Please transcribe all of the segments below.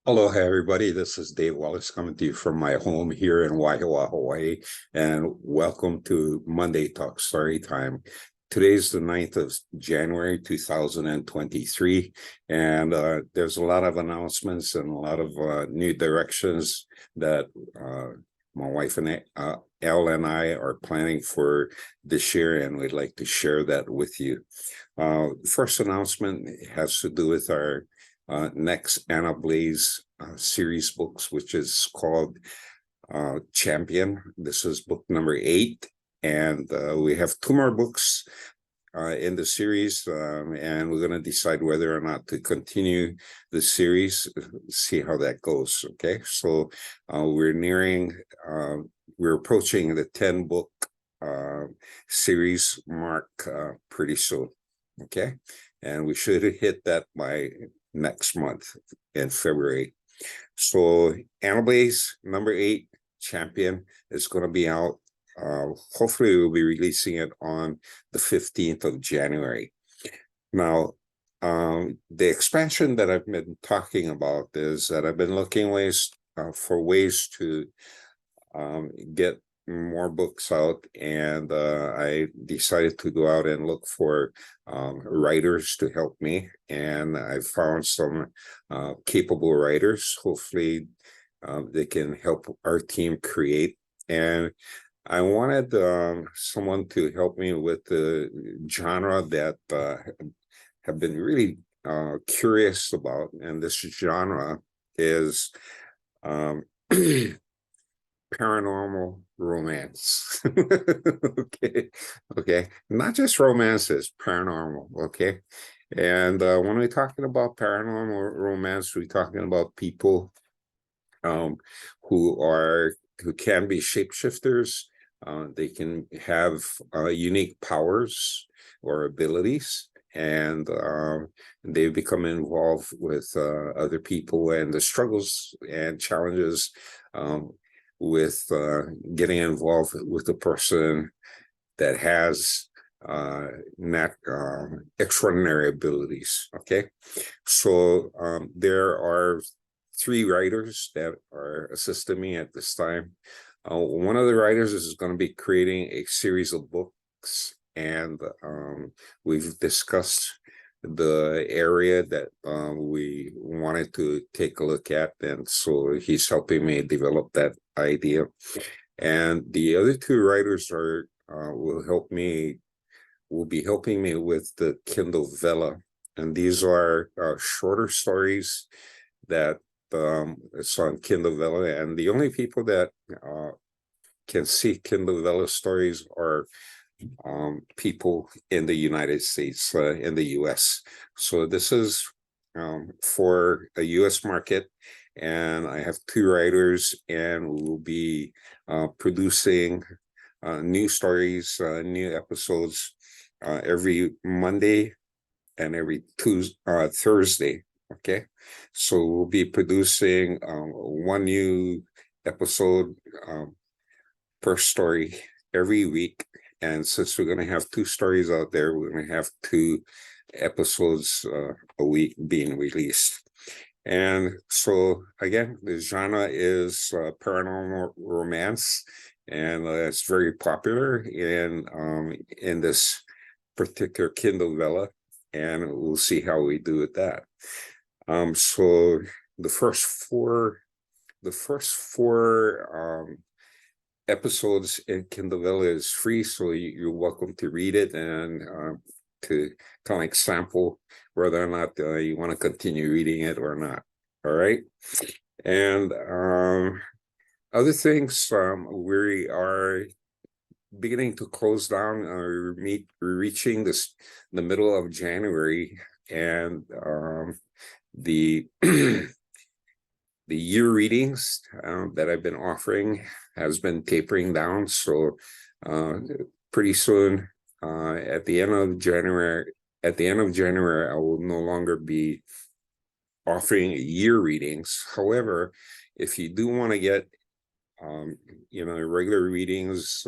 Hello, hey everybody. This is Dave Wallace coming to you from my home here in Waihawa, Hawaii, and welcome to Monday Talk Story Time. Today's the 9th of January, 2023, and there's a lot of announcements and a lot of new directions that my wife and Elle and I are planning for this year, and we'd like to share that with you. First announcement has to do with our next Anna Blaze series books, which is called Champion. This is book number 8, and we have 2 more books in the series, and we're going to decide whether or not to continue the series, see how that goes. Okay, so we're approaching the 10-book series mark pretty soon. Okay, and we should hit that by next month in February. So Anna Blaze number 8, Champion, is going to be out. Hopefully we'll be releasing it on the 15th of January. Now, the expansion that I've been talking about is that I've been looking for ways to get more books out, and I decided to go out and look for writers to help me, and I found some capable writers. Hopefully they can help our team create, and I wanted someone to help me with the genre that have been really curious about, and this genre is paranormal romance. Okay, not just romances, paranormal. Okay, and when we're talking about paranormal romance, we're talking about people who can be shapeshifters. They can have unique powers or abilities, and they become involved with other people and the struggles and challenges with getting involved with a person that has extraordinary abilities. Okay, so there are 3 writers that are assisting me at this time. One of the writers is going to be creating a series of books, and we've discussed the area that we wanted to take a look at, and so he's helping me develop that idea. And the other 2 writers will be helping me with the Kindle Vella, and these are shorter stories that it's on Kindle Vella, and the only people that can see Kindle Vella stories are people in the United States, in the US. So this is for a US market, and I have 2 writers, and we'll be producing new stories, new episodes every Monday and every Thursday. Okay, so we'll be producing 1 new episode per story every week. And since we're going to have 2 stories out there, we're going to have 2 episodes a week being released. And so again, the genre is paranormal romance, and it's very popular in this particular Kindle Vella, and we'll see how we do with that. So the first four episodes in Kindle Vella is free, so you're welcome to read it and to kind of like sample whether or not you want to continue reading it or not. All right, and other things, we are beginning to close down. We're reaching the middle of January, and the the year readings that I've been offering has been tapering down. So pretty soon, at the end of January, I will no longer be offering year readings. However, if you do want to get regular readings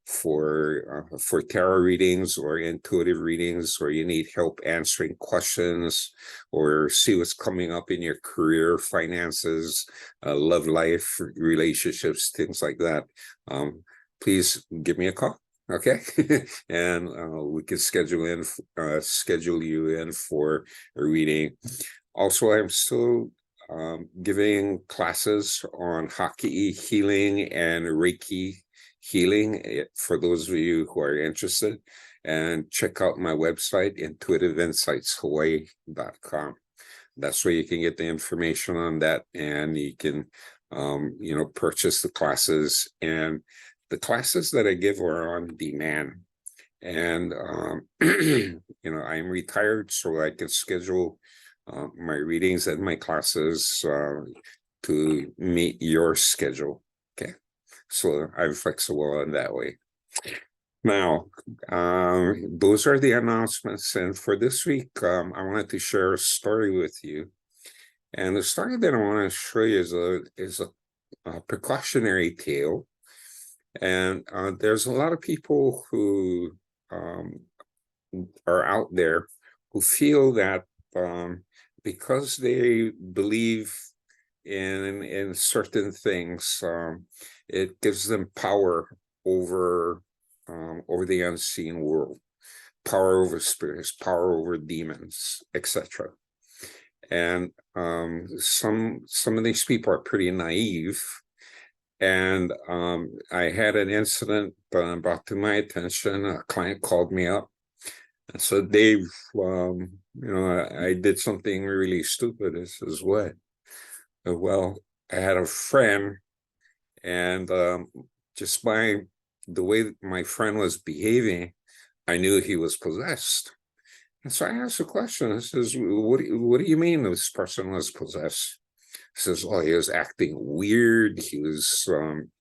for tarot readings or intuitive readings, or you need help answering questions, or see what's coming up in your career, finances, love life, relationships, things like that, please give me a call. Okay. And we can schedule you in for a reading. Also, I'm still giving classes on Haki healing and Reiki healing for those of you who are interested. And check out my website, intuitiveinsightshawaii.com. That's where you can get the information on that, and you can purchase the classes. And the classes that I give are on demand. And I'm retired, so I can schedule my readings and my classes to meet your schedule. Okay, so I'm flexible in that way. Now, those are the announcements, and for this week, I wanted to share a story with you. And the story that I want to show you is a precautionary tale. And there's a lot of people who are out there who feel that because they believe in certain things, it gives them power over the unseen world, power over spirits, power over demons, etc. And some of these people are pretty naive. And I had an incident brought to my attention. A client called me up and said, "Dave, I did something really stupid." I says, "What?" "Well, I had a friend, and just by the way my friend was behaving, I knew he was possessed." And so I asked a question. I says, what do you mean this person was possessed?" He says, "Oh, he was acting weird. He was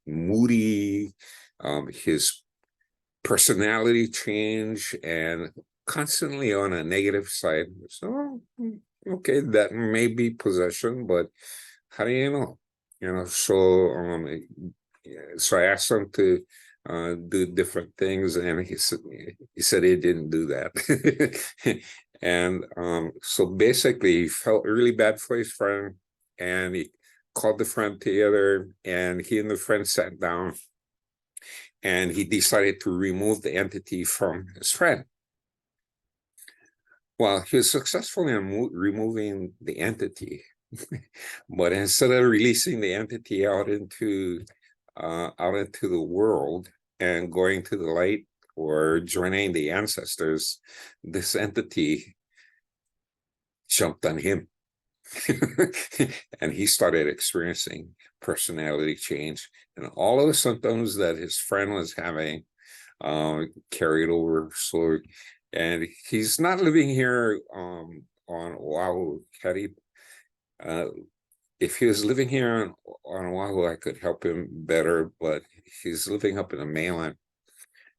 moody. His personality changed, and constantly on a negative side." So, okay, that may be possession, but how do you know? So I asked him to do different things, and he said he didn't do that. And so basically, he felt really bad for his friend, and he called the friend together, and he and the friend sat down, and he decided to remove the entity from his friend. Well, he was successful in removing the entity, but instead of releasing the entity out into the world and going to the light or joining the ancestors, this entity jumped on him. And he started experiencing personality change, and all of the symptoms that his friend was having carried over. So, and he's not living here on Oahu. If he was living here on Oahu, I could help him better, but he's living up in the mainland.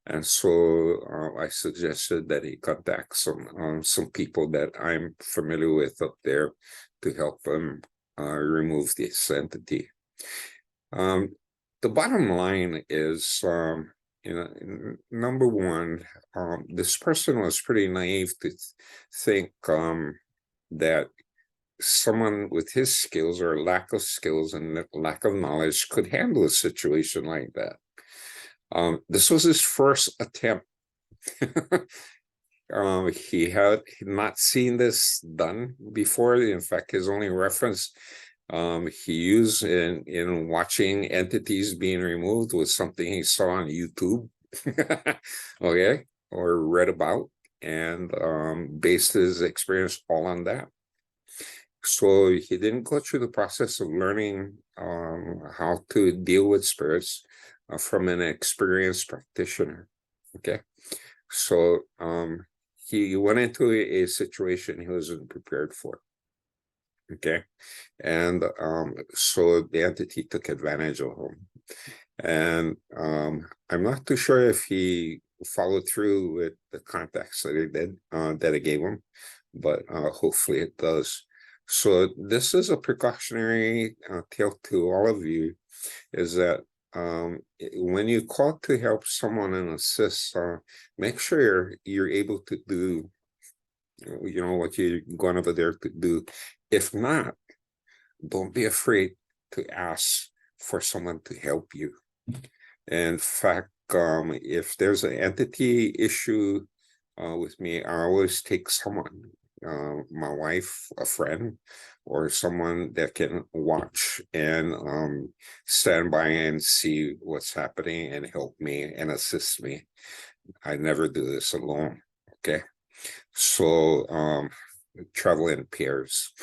And so I suggested that he contact some people that I'm familiar with up there to help him remove this entity. The bottom line is, number one, this person was pretty naive to think that someone with his skills or lack of skills and lack of knowledge could handle a situation like that. This was his first attempt. He had not seen this done before. In fact, his only reference he used in watching entities being removed was something he saw on YouTube, okay, or read about, and based his experience all on that. So he didn't go through the process of learning how to deal with spirits from an experienced practitioner. Okay, so he went into a situation he wasn't prepared for. Okay, and so the entity took advantage of him, and I'm not too sure if he followed through with the contacts that he did that I gave him, but hopefully it does. So this is a precautionary tale to all of you, is that when you call to help someone and assist, make sure you're able to do, what you're going over there to do. If not, don't be afraid to ask for someone to help you. In fact, if there's an entity issue with me, I always take someone, my wife, a friend, or someone that can watch and stand by and see what's happening and help me and assist me. I never do this alone. Okay. So travel in pairs.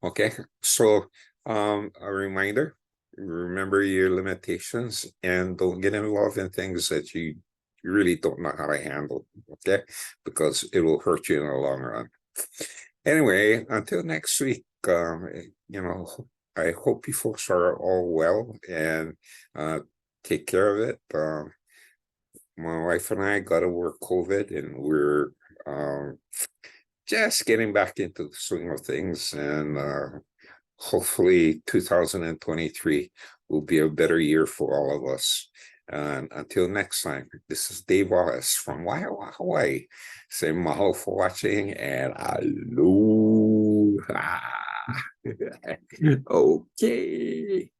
Okay. So a reminder, remember your limitations and don't get involved in things that you really don't know how to handle. Okay. Because it will hurt you in the long run. Anyway, until next week, I hope you folks are all well and take care of it. My wife and I got over COVID and we're just getting back into the swing of things, and hopefully 2023 will be a better year for all of us. And until next time, this is Dave Wallace from Waiawa, Hawaii. Say mahalo for watching and aloha. Okay.